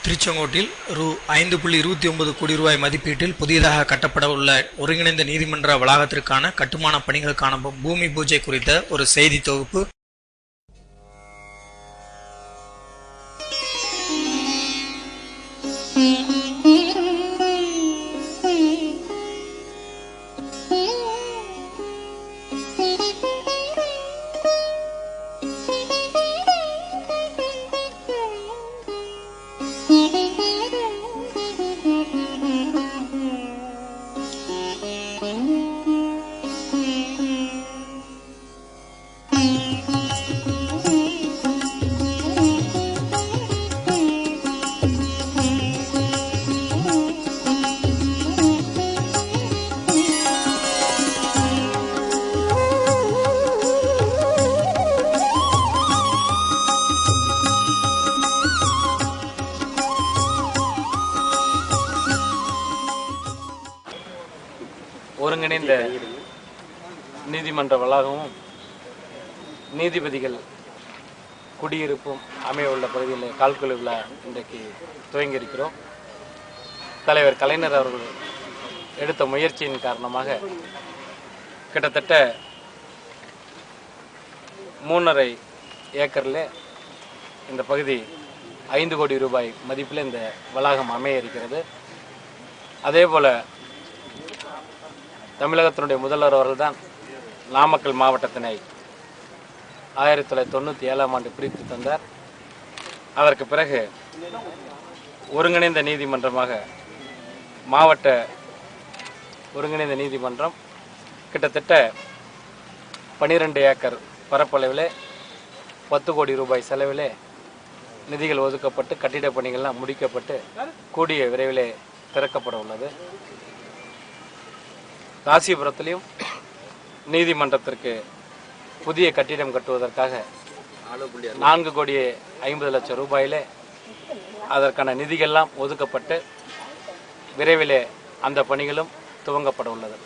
திருச்செங்கோட்டில் ரூ. 5.29 கோடி மதிப்பீட்டில் புதியதாக கட்டப்பட உள்ள ஒருங்கிணைந்த நீதிமன்ற வளாகத்திற்கான கட்டுமான பணிகளுக்கான பூமி பூஜை குறித்த ஒரு செய்தி தொகுப்பு. ஒருங்கிணைந்த நீதிமன்ற வளாகமும் நீதிபதிகள் குடியிருப்பும் அமைய உள்ள பகுதியில் கால்குலை விழா இன்றைக்கு துவங்கி இருக்கிறோம். தலைவர் கலைஞர் அவர்கள் எடுத்த முயற்சியின் காரணமாக கிட்டத்தட்ட 3.5 ஏக்கரில் இந்த பகுதி 5 கோடி ரூபாய் மதிப்பில் இந்த வளாகம் அமைய இருக்கிறது. அதே போல் தமிழகத்தினுடைய முதல்வர் அவர்கள் தான் நாமக்கல் மாவட்டத்தினை 1997ஆம் ஆண்டு பிரித்து தந்தார். அதற்கு பிறகு ஒருங்கிணைந்த நீதிமன்றமாக மாவட்ட ஒருங்கிணைந்த நீதிமன்றம் கிட்டத்தட்ட 12 ஏக்கர் பரப்பளவில் 10 கோடி ரூபாய் செலவிலே நிதிகள் ஒதுக்கப்பட்டு கட்டிட பணிகள்லாம் முடிக்கப்பட்டு கூடிய விரைவிலே திறக்கப்பட உள்ளது. ராசிபுரத்திலையும் நீதிமன்றத்திற்கு புதிய கட்டிடம் கட்டுவதற்காக 4,50,00,000 ரூபாயிலே அதற்கான நிதிகள்லாம் ஒதுக்கப்பட்டு விரைவிலே அந்த பணிகளும் துவங்கப்பட உள்ளது.